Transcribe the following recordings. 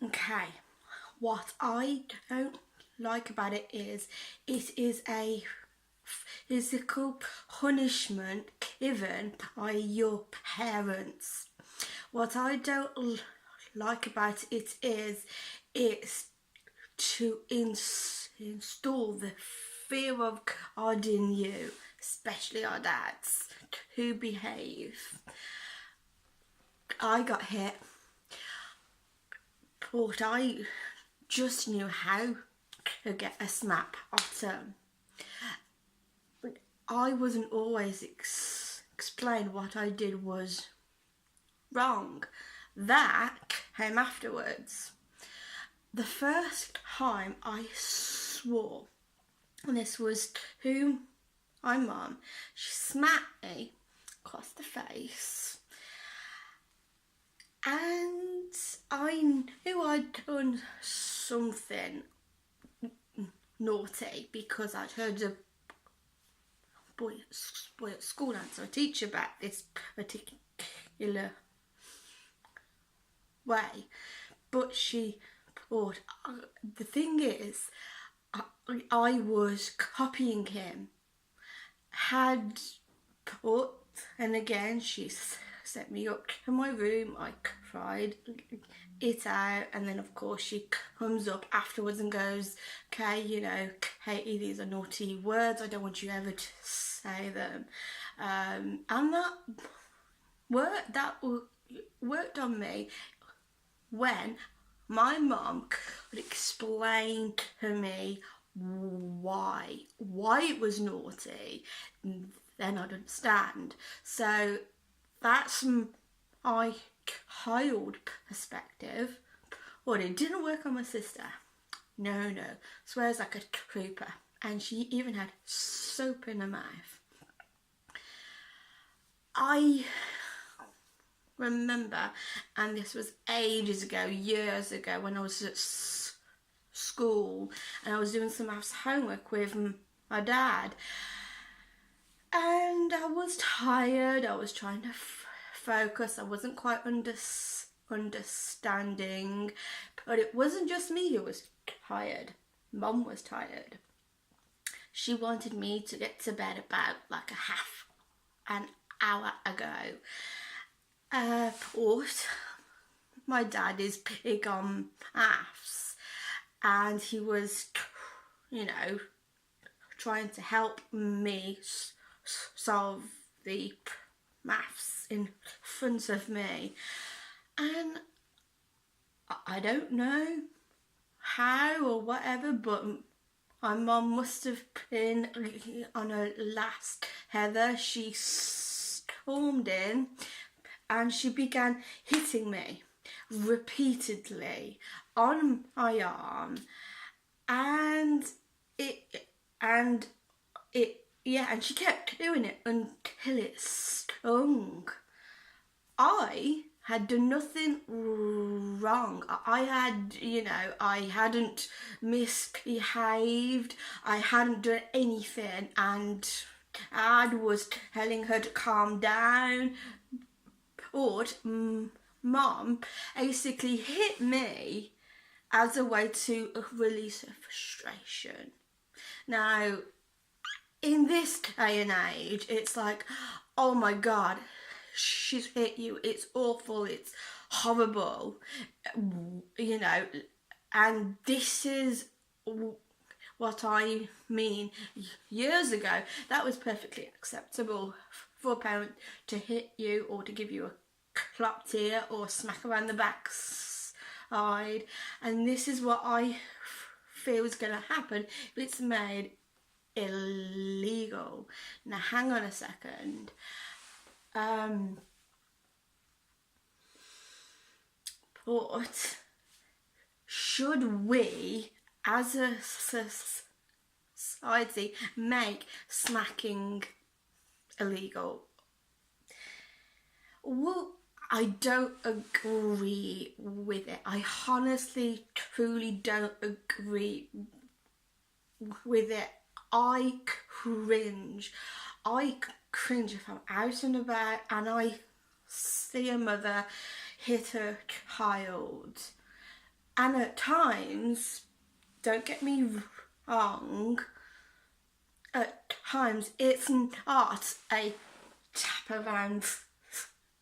Okay, what I don't like about it is a physical punishment given by your parents. What I don't like about it is it's to install the fear of God in you, especially our dads who behave. I got hit, but I just knew how to get a snap at him. I wasn't always explained what I did was wrong. That came afterwards. The first time I swore, and this was to my mum, she smacked me across the face, and I knew I'd done something naughty because I'd heard a boy at school answer a teacher about this particular way, but she thought, the thing is, I was copying him, had put, and again she sent me up to my room. I cried it out, and then of course she comes up afterwards and goes, okay, Katie, these are naughty words, I don't want you ever to say them. And that worked on me when my mum could explain to me why it was naughty. Then I'd understand. So that's my child perspective. But it didn't work on my sister. No, swears like a trooper, and she even had soap in her mouth. I remember, and this was ages ago, years ago, when I was at school and I was doing some maths homework with my dad, and I was tired. I was trying to focus. I wasn't quite understanding, but it wasn't just me who was tired. Mum was tired. She wanted me to get to bed about like a half an hour ago. But my dad is big on maths, and he was, trying to help me solve the maths in front of me. And I don't know how or whatever, but my mum must have been on her last heather. She stormed in and she began hitting me repeatedly on my arm, and she kept doing it until it stung. I had done nothing wrong. I hadn't misbehaved. I hadn't done anything, and Dad was telling her to calm down. But Mum basically hit me as a way to release her frustration. Now, in this day and age, it's like, oh my God, she's hit you, it's awful, it's horrible, and this is what I mean. Years ago, that was perfectly acceptable for a parent to hit you or to give you a clapped ear or smack around the backside, and this is what I feel is going to happen if it's made illegal. Now hang on a second. But should we as a society make smacking illegal? Well, I don't agree with it. I honestly, truly don't agree with it. I cringe. If I'm out and about and I see a mother hit her child. And at times, don't get me wrong, at times it's not a tap around,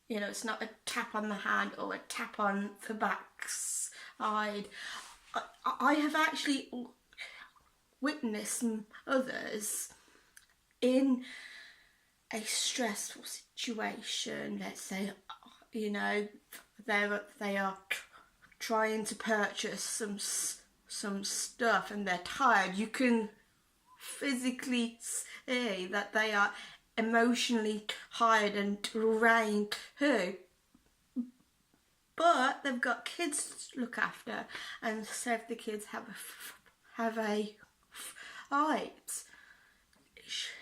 it's not a tap on the hand or a tap on the backside. I have actually witnessed others in a stressful situation. Let's say, they are trying to purchase some stuff and they're tired. You can physically see that they are emotionally tired and drained too. But they've got kids to look after, and so if the kids have a fight,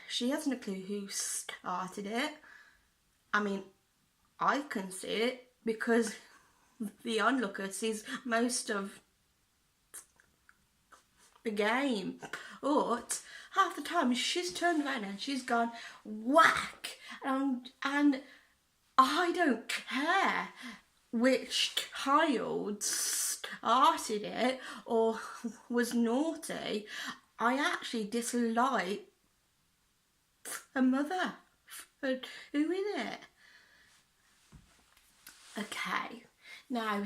she hasn't a clue who started it. I mean, I can see it because the onlooker sees most of the game. But half the time she's turned around and she's gone whack, and I don't care which child started it or was naughty. I actually dislike a mother for doing it. Okay, now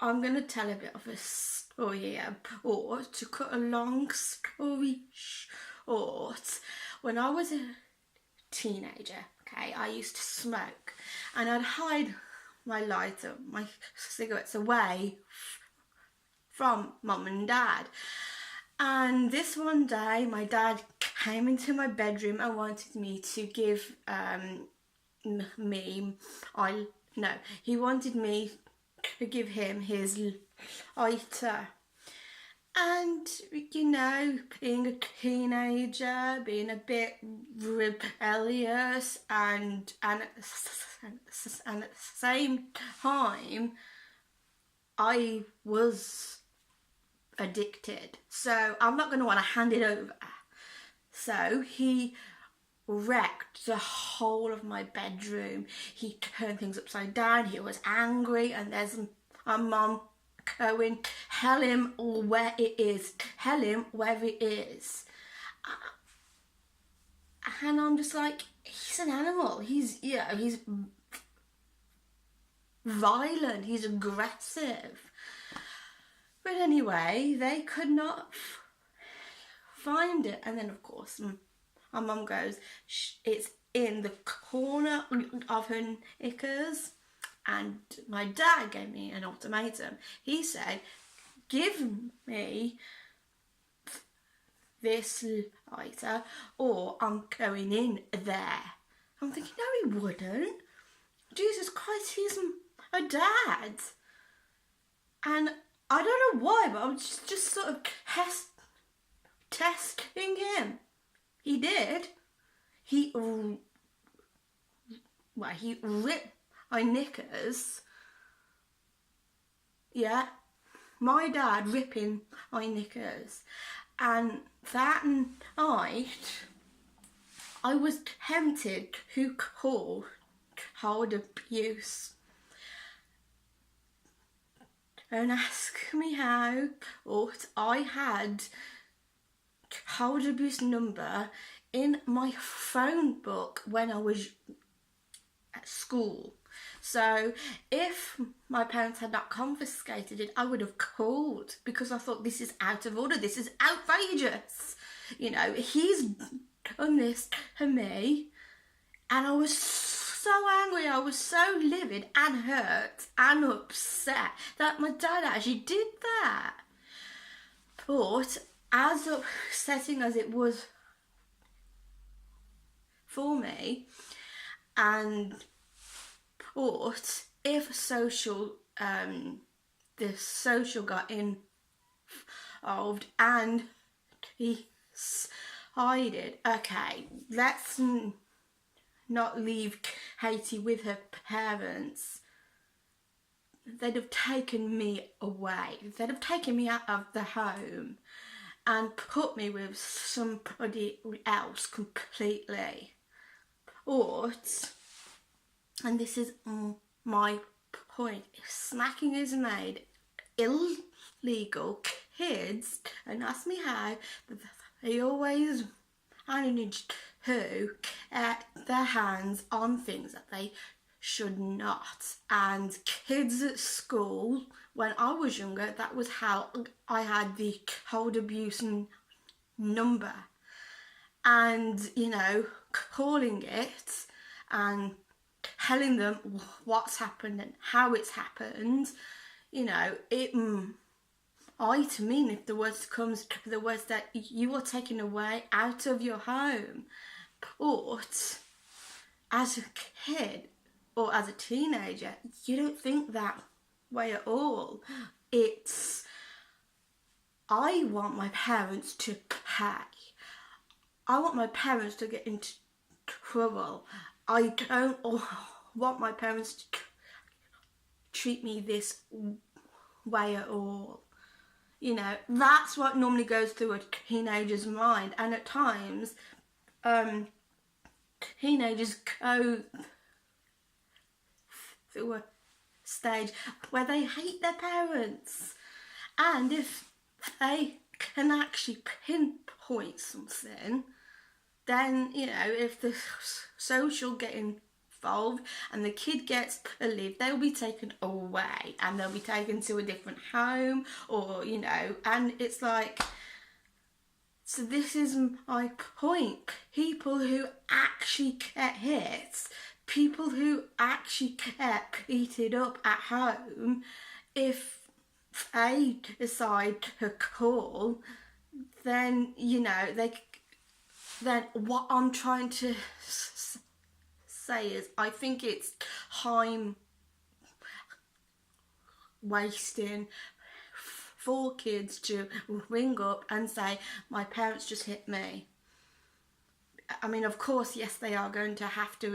I'm going to tell a bit of a story here, or to cut a long story short, when I was a teenager, okay, I used to smoke, and I'd hide my lighter, my cigarettes away from mum and dad. And this one day, my dad came into my bedroom and wanted me to give he wanted me to give him his lighter. And being a teenager, being a bit rebellious, and at the same time, I was addicted. So I'm not going to want to hand it over. So he wrecked the whole of my bedroom. He turned things upside down. He was angry, and there's my mum going, tell him where it is, tell him where it is. And I'm just like, he's an animal. He's violent, he's aggressive. But anyway, they could not find it. And then of course my mum goes, it's in the corner of her knickers. And my dad gave me an ultimatum. He said, give me this lighter or I'm going in there. I'm thinking, no, he wouldn't. Jesus Christ, he's a dad. And I don't know why, but I was just sort of testing him. He did. He ripped my knickers. Yeah, my dad ripping my knickers. And that night, I was tempted to call child abuse. Don't ask me how, but I had child abuse number in my phone book when I was at school. So if my parents had not confiscated it, I would have called, because I thought, this is out of order, this is outrageous. He's done this to me, and I was so angry, I was so livid and hurt and upset that my dad actually did that. But as upsetting as it was for me, but if the social got involved and he decided, okay, let's not leave Katie with her parents, they'd have taken me away. They'd have taken me out of the home and put me with somebody else completely. And this is my point, if smacking is made illegal. Kids, and ask me how, they always manage to get their hands on things that they should not. And kids at school, when I was younger, that was how I had the child abuse number. And, you know, calling it and telling them what's happened and how it's happened, you know, to mean if the worst comes to the worst, that you are taken away out of your home. But as a kid or as a teenager, you don't think that way at all. It's, I want my parents to pay. I want my parents to get into trouble. I don't want my parents to treat me this way at all. You know, that's what normally goes through a teenager's mind. And at times, teenagers go through a stage where they hate their parents. And if they can actually pinpoint something, then, you know, if the social get involved and the kid gets to leave, they'll be taken away and they'll be taken to a different home, or, you know, and it's like, so this is my point. People who actually get hit, people who actually get beaten up at home, if they decide to call, then, you know, then what I'm trying to say is, I think it's time wasting for kids to ring up and say, my parents just hit me. I mean, of course, yes, they are going to have to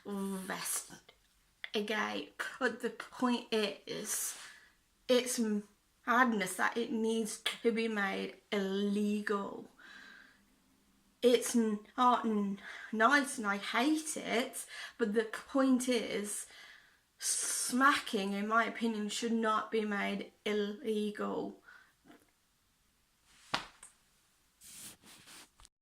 investigate, but the point is, it's madness that it needs to be made illegal. It's not nice and I hate it, but the point is, smacking, in my opinion, should not be made illegal.